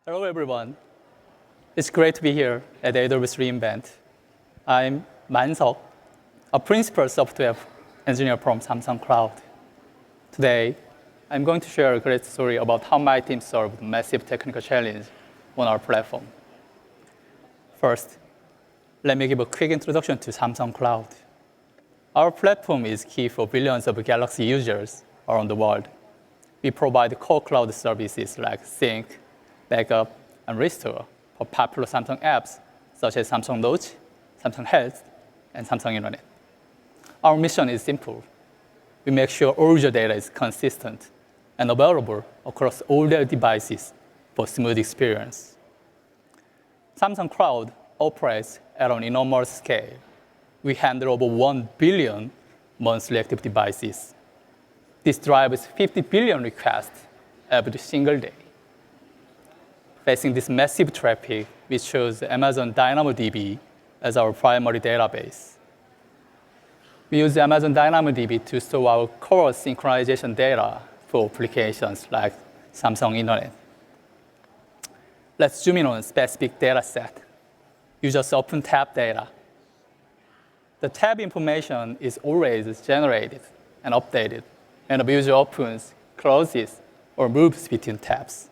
Hello, everyone. It's great to be here at the AWS reInvent. I'm Man-seok, a principal software engineer from Samsung Cloud. Today, I'm going to share a great story about how my team solved a massive technical challenge on our platform. First, let me give a quick introduction to Samsung Cloud. Our platform is key for billions of Galaxy users around the world. We provide core cloud services like sync, backup, and restore for popular Samsung apps such as Samsung Note, Samsung Health, and Samsung Internet. Our mission is simple. We make sure all your data is consistent and available across all their devices for smooth experience. Samsung Cloud operates at an enormous scale. We handle over 1 billion monthly active devices. This drives 50 billion requests every single day. Facing this massive traffic, we chose Amazon DynamoDB as our primary database. We use Amazon DynamoDB to store our core synchronization data for applications like Samsung Internet. Let's zoom in on a specific data set. You just open tab data. The tab information is always generated and updated when a user opens, closes, or moves between tabs.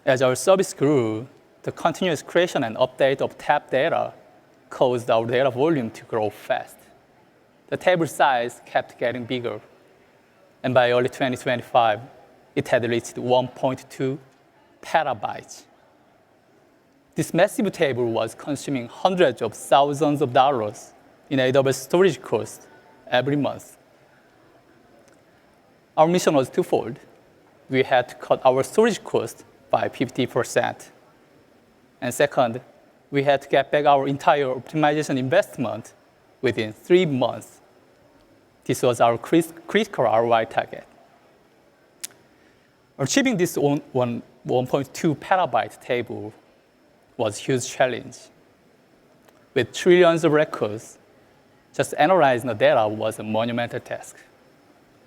As our service grew, the continuous creation and update of tab data caused our data volume to grow fast. The table size kept getting bigger, and by early 2025, it had reached 1.2 petabytes. This massive table was consuming hundreds of thousands of dollars in AWS storage costs every month. Our mission was twofold. We had to cut our storage cost by 50%. And second, we had to get back our entire optimization investment within 3 months. This was our critical ROI target. Achieving this 1.2 petabyte table was a huge challenge. With trillions of records, just analyzing the data was a monumental task.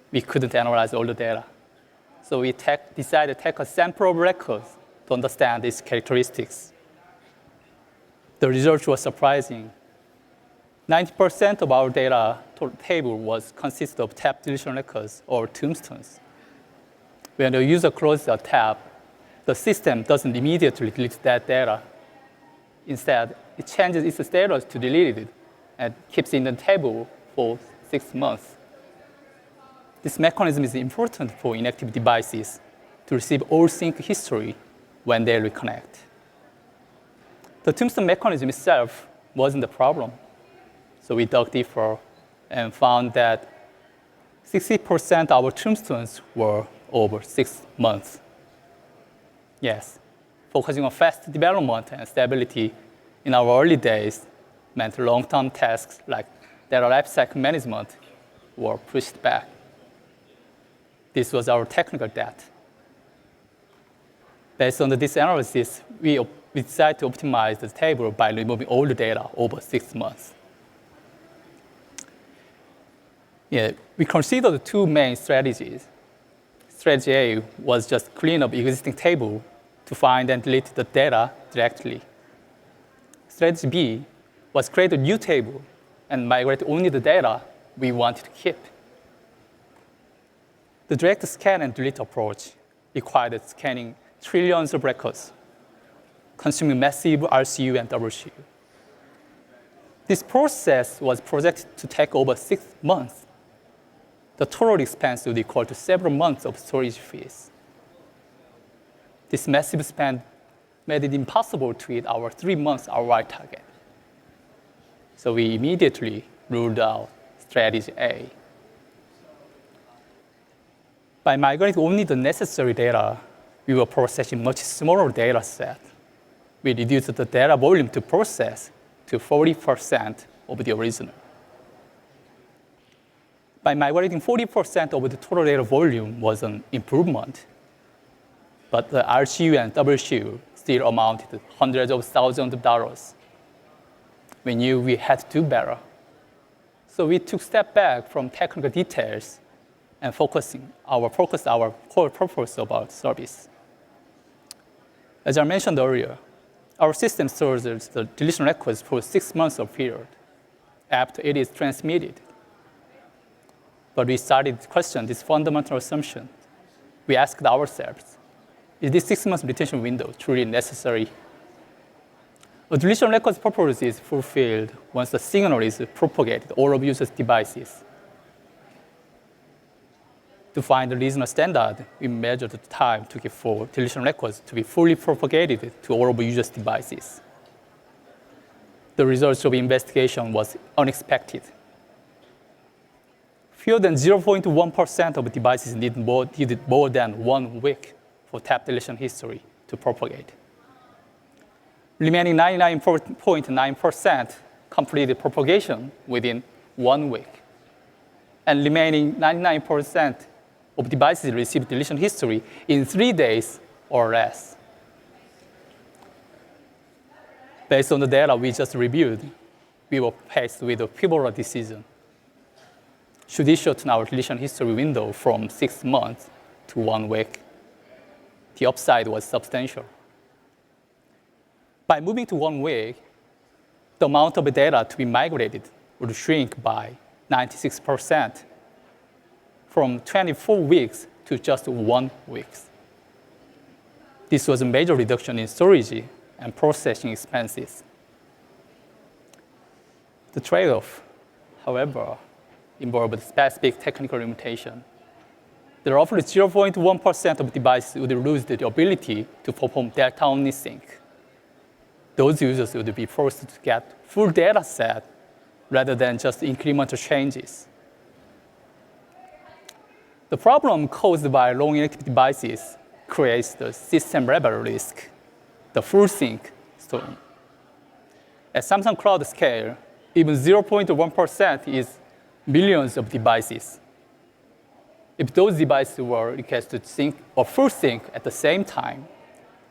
We couldn't analyze all the data. So we decided to take a sample of records to understand its characteristics. The result was surprising. 90% of our data table consisted of tab deletion records or tombstones. When the user closes a tab, the system doesn't immediately delete that data. Instead, it changes its status to deleted and keeps it in the table for 6 months. This mechanism is important for inactive devices to receive all sync history when they reconnect. The tombstone mechanism itself wasn't the problem. So we dug deeper and found that 60% of our tombstones were over 6 months. Yes, focusing on fast development and stability in our early days meant long-term tasks like data lifecycle management were pushed back. This was our technical debt. Based on this analysis, we decided to optimize the table by removing all the data over 6 months. We considered 2 main strategies. Strategy A was just clean up existing table to find and delete the data directly. Strategy B was create a new table and migrate only the data we wanted to keep. The direct scan and delete approach required scanning trillions of records, consuming massive RCU and WCU. This process was projected to take over 6 months. The total expense would equal to several months of storage fees. This massive spend made it impossible to hit our 3 months ROI target. So we immediately ruled out strategy A. By migrating only the necessary data, we were processing much smaller data set. We reduced the data volume to process to 40% of the original. By migrating 40% of the total data volume was an improvement, but the RCU and WCU still amounted to hundreds of thousands of dollars. We knew we had to do better. So we took a step back from technical details and focused our core purpose of our service. As I mentioned earlier, our system stores the deletion records for 6 months of period after it is transmitted. But we started to question this fundamental assumption. We asked ourselves, is this 6 months retention window truly necessary? A deletion record's purpose is fulfilled once the signal is propagated to all of users' devices. To find the reasonable standard, we measured the time took for deletion records to be fully propagated to all of users' devices. The results of investigation was unexpected. Fewer than 0.1% of devices needed more than 1 week for tap deletion history to propagate. Remaining 99.9% completed propagation within 1 week. And remaining 99% of devices received deletion history in 3 days or less. Based on the data we just reviewed, we were faced with a pivotal decision. Should we shorten our deletion history window from 6 months to 1 week? The upside was substantial. By moving to 1 week, the amount of data to be migrated would shrink by 96%, from 24 weeks to just 1 week. This was a major reduction in storage and processing expenses. The trade-off, however, involved specific technical limitation. The roughly 0.1% of devices would lose the ability to perform delta-only sync. Those users would be forced to get full data set rather than just incremental changes. The problem caused by long inactive devices creates the system-level risk, the full sync storm. At Samsung Cloud scale, even 0.1% is millions of devices. If those devices were requested to sync or full sync at the same time,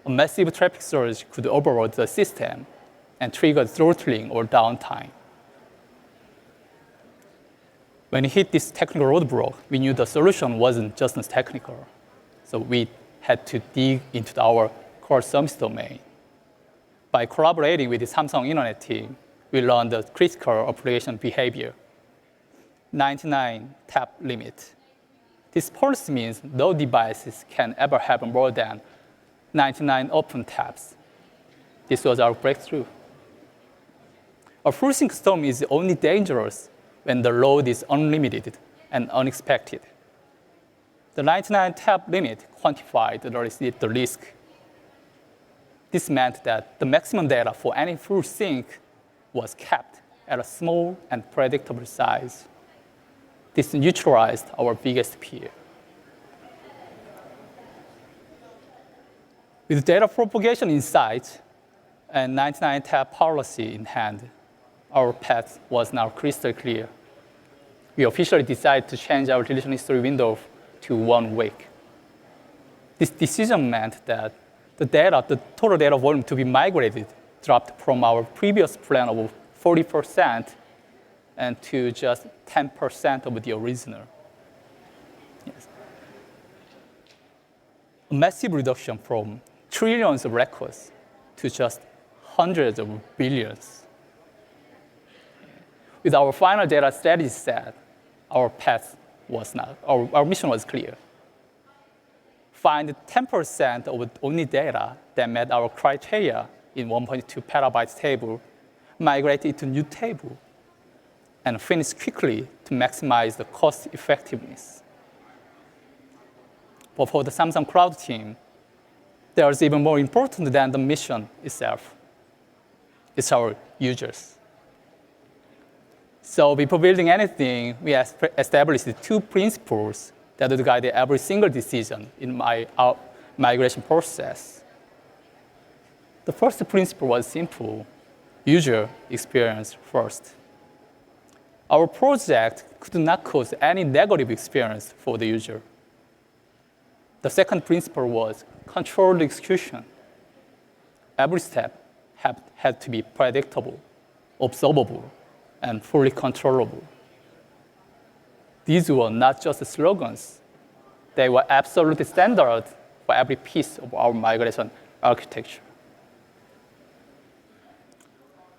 a massive traffic surge could overload the system and trigger throttling or downtime. When we hit this technical roadblock, we knew the solution wasn't just technical. So we had to dig into our core service domain. By collaborating with the Samsung Internet team, we learned the critical application behavior, 99 tap limit. This policy means no devices can ever have more than 99 open taps. This was our breakthrough. A full sync storm is only dangerous when the load is unlimited and unexpected. The 99 tap limit quantified the risk. This meant that the maximum data for any full sync was kept at a small and predictable size. This neutralized our biggest fear. With data propagation in sight and 99 tap policy in hand, our path was now crystal clear. We officially decided to change our deletion history window to 1 week. This decision meant that the total data volume to be migrated dropped from our previous plan of 40% and to just 10% of the original. Yes. A massive reduction from trillions of records to just hundreds of billions. With our final data strategy set, our mission was clear. Find 10% of only data that met our criteria in 1.2 petabytes table, migrate it to new table, and finish quickly to maximize the cost effectiveness. But for the Samsung Cloud team, there is even more important than the mission itself. It's our users. So before building anything, we established 2 principles that would guide every single decision in our migration process. The first principle was simple: user experience first. Our project could not cause any negative experience for the user. The second principle was controlled execution. Every step had to be predictable, observable, and fully controllable. These were not just slogans. They were absolute standard for every piece of our migration architecture.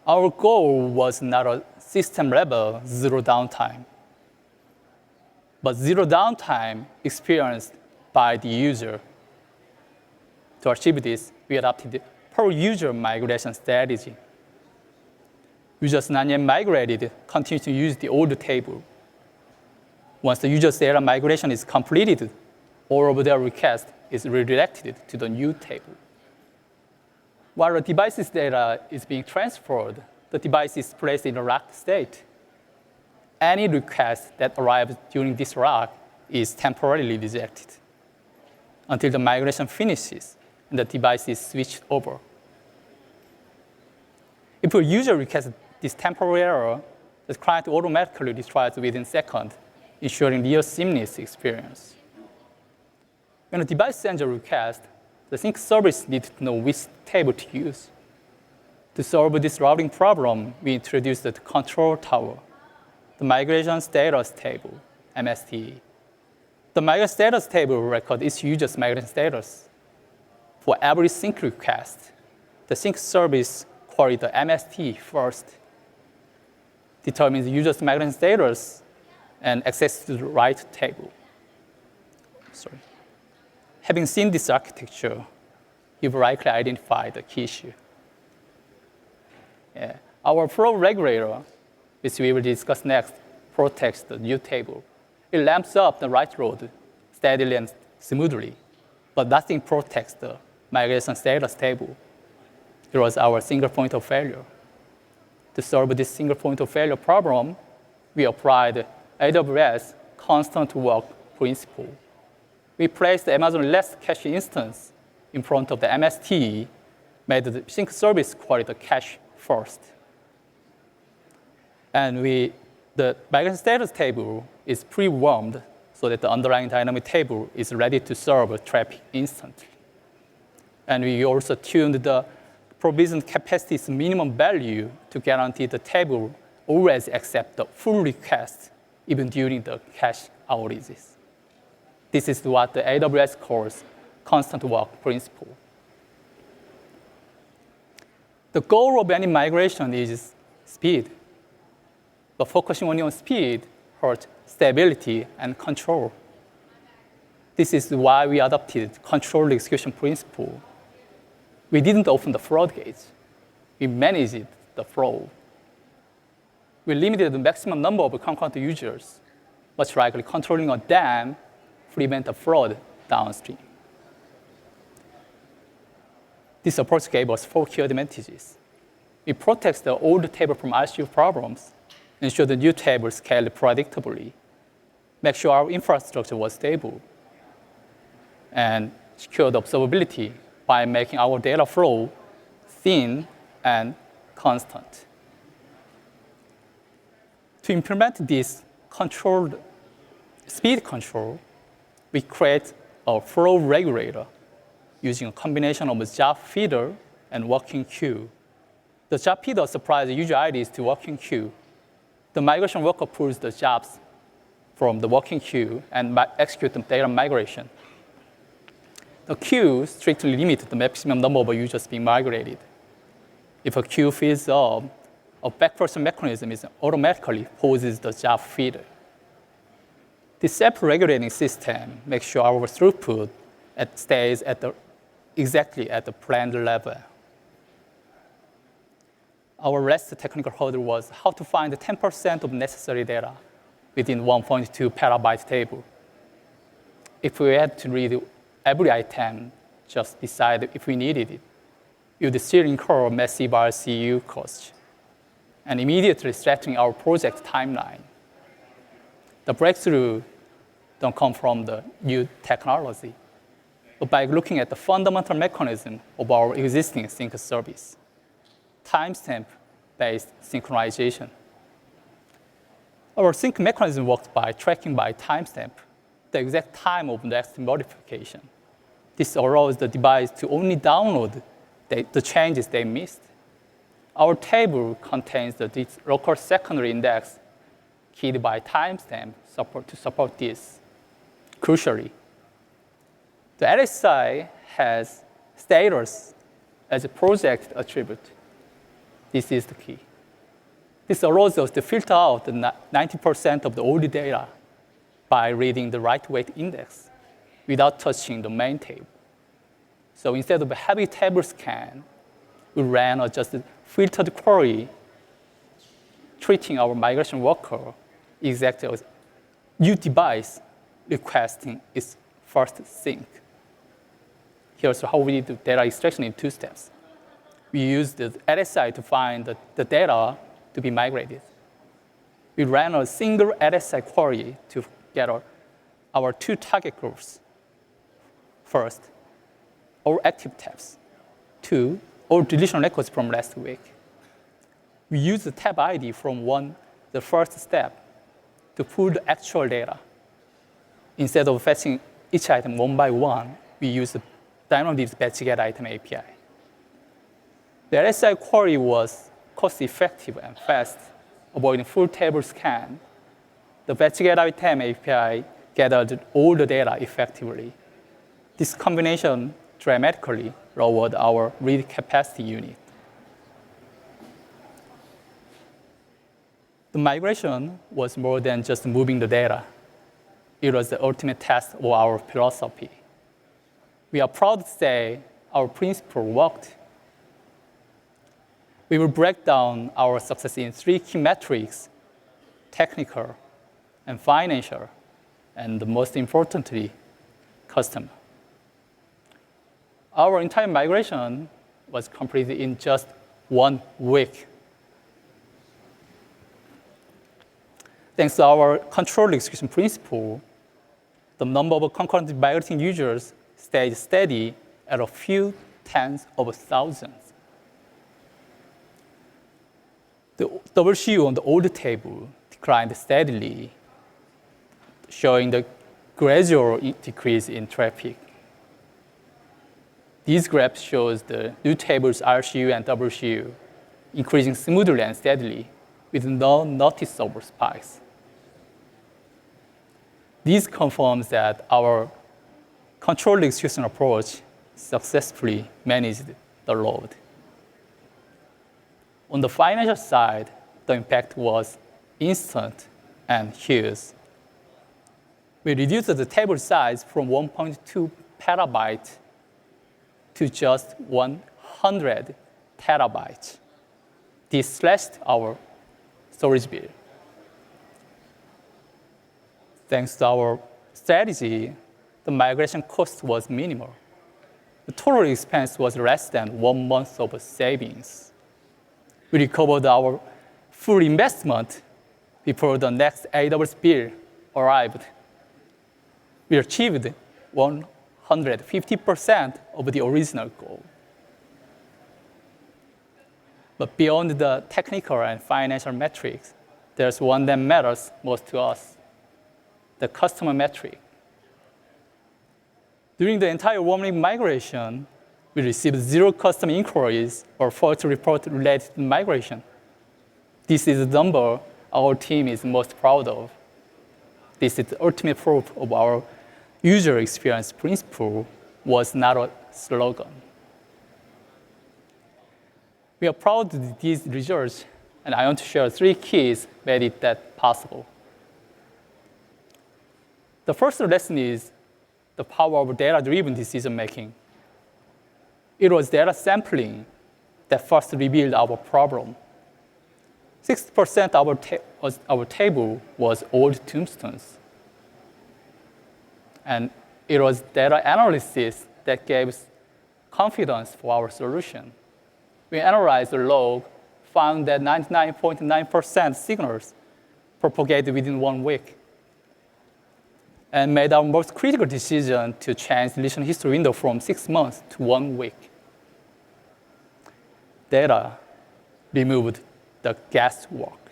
Our goal was not a system-level zero downtime, but zero downtime experienced by the user. To achieve this, we adopted the per-user migration strategy. Users not yet migrated continue to use the old table. Once the user's data migration is completed, all of their request is redirected to the new table. While the device's data is being transferred, the device is placed in a locked state. Any request that arrives during this lock is temporarily rejected until the migration finishes and the device is switched over. If a user requests this temporary error, the client automatically retries within seconds, ensuring near seamless experience. When a device sends a request, the sync service needs to know which table to use. To solve this routing problem, we introduced the control tower, the migration status table, MST. The migration status table records each user's migration status. For every sync request, the sync service queries the MST first, determines the user's migration status, and access to the right table. Sorry. Having seen this architecture, you've likely identified the key issue. Our flow regulator, which we will discuss next, protects the new table. It lamps up the right load steadily and smoothly, but nothing protects the migration status table. It was our single point of failure. To solve this single point of failure problem, we applied AWS constant work principle. We placed the Amazon less cache instance in front of the MST, made the sync service query the cache first. And the migration status table is pre-warmed so that the underlying dynamic table is ready to serve traffic instantly. And we also tuned the provision capacity's minimum value to guarantee the table always accepts the full request, even during the cache outages. This is what the AWS calls constant work principle. The goal of any migration is speed, but focusing only on speed hurts stability and control. This is why we adopted controlled execution principle. We didn't open the floodgates. We managed the flow. We limited the maximum number of concurrent users, much likely controlling a dam prevent a fraud downstream. This approach gave us 4 key advantages. It protects the old table from RCU problems, ensure the new table scaled predictably, make sure our infrastructure was stable, and secure the observability by making our data flow thin and constant. To implement this controlled speed control, we create a flow regulator using a combination of a job feeder and working queue. The job feeder supplies the user IDs to working queue. The migration worker pulls the jobs from the working queue and executes the data migration. The queue strictly limits the maximum number of users being migrated. If a queue fills up, a backportion mechanism is automatically pauses the job feeder. This self-regulating system makes sure our throughput stays exactly at the planned level. Our last technical hurdle was how to find 10% of necessary data within 1.2 petabyte table. If we had to read every item, just decide if we needed it, we would still incur massive RCU costs and immediately threatening our project timeline. The breakthrough don't come from the new technology, but by looking at the fundamental mechanism of our existing sync service, timestamp-based synchronization. Our sync mechanism works by tracking by timestamp the exact time of next modification. This allows the device to only download the changes they missed. Our table contains the local secondary index keyed by timestamp to support this. Crucially, the LSI has status as a project attribute. This is the key. This allows us to filter out the 90% of the old data by reading the right weight index without touching the main table. So instead of a heavy table scan, we ran a just filtered query treating our migration worker exactly as new device requesting its first sync. Here's how we do data extraction in 2 steps. We use the LSI to find the data to be migrated. We ran a single LSI query to get our 2 target groups. First, all active tabs. 2, all deletion records from last week. We use the tab ID from the first step to pull the actual data. Instead of fetching each item one by one, we use the DynamoDB's batch get item API. The LSI query was cost-effective and fast, avoiding full table scan. The batch get item API gathered all the data effectively. This combination dramatically lowered our read capacity unit. The migration was more than just moving the data. It was the ultimate test of our philosophy. We are proud to say our principle worked. We will break down our success in 3 key metrics: technical and financial, and most importantly, customer. Our entire migration was completed in just 1 week. Thanks to our controlled execution principle, the number of concurrently migrating users stayed steady at a few tens of thousands. The WCU on the old table declined steadily, showing the gradual decrease in traffic. These graphs show the new table's RCU and WCU increasing smoothly and steadily with no noticeable spikes. This confirms that our controlled execution approach successfully managed the load. On the financial side, the impact was instant and huge. We reduced the table size from 1.2 petabytes to just 100 terabytes. This slashed our storage bill. Thanks to our strategy, the migration cost was minimal. The total expense was less than 1 month of savings. We recovered our full investment before the next AWS bill arrived. We achieved 150% of the original goal. But beyond the technical and financial metrics, there's one that matters most to us: the customer metric. During the entire warming migration, we received 0 customer inquiries or fault report related to migration. This is the number our team is most proud of. This is the ultimate proof of our user experience principle was not a slogan. We are proud of these results, and I want to share 3 keys made it that possible. The first lesson is the power of data-driven decision-making. It was data sampling that first revealed our problem. 60% of our table was old tombstones. And it was data analysis that gave us confidence for our solution. We analyzed the log, found that 99.9% signals propagated within 1 week, and made our most critical decision to change deletion history window from 6 months to 1 week. Data removed the guesswork.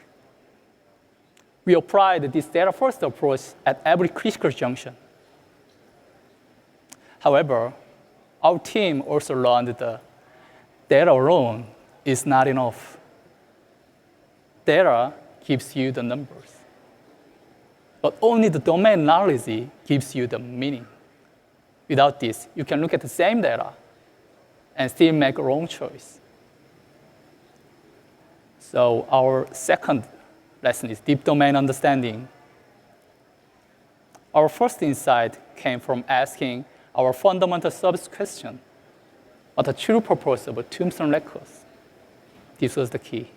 We applied this data-first approach at every critical junction. However, our team also learned that data alone is not enough. Data gives you the numbers, but only the domain knowledge gives you the meaning. Without this, you can look at the same data, and still make a wrong choice. So our second lesson is deep domain understanding. Our first insight came from asking our fundamental service question: what the true purpose of a tombstone records? This was the key.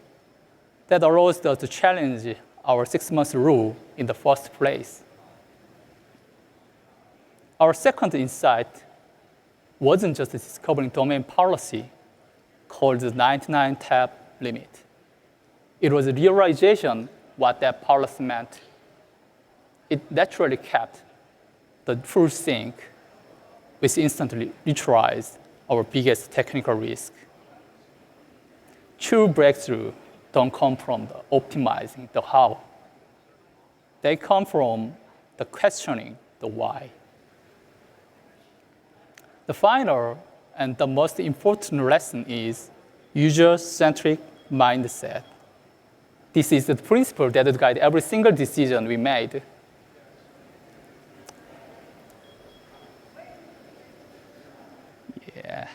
That allows us to challenge our 6-month rule in the first place. Our second insight wasn't just discovering domain policy called the 99 tab limit. It was a realization what that policy meant. It naturally kept the full sync, which instantly neutralized our biggest technical risk. True breakthrough don't come from the optimizing the how. They come from the questioning the why. The final and the most important lesson is user-centric mindset. This is the principle that would guide every single decision we made. Yeah.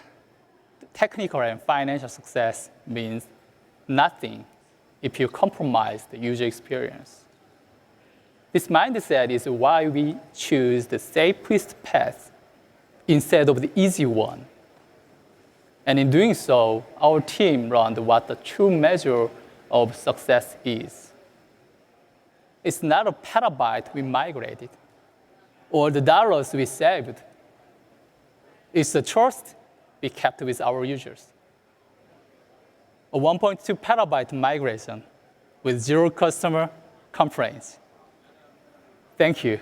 Technical and financial success means nothing if you compromise the user experience. This mindset is why we choose the safest path instead of the easy one. And in doing so, our team learned what the true measure of success is. It's not a petabyte we migrated or the dollars we saved. It's the trust we kept with our users. A 1.2 petabyte migration with 0 customer complaints. Thank you.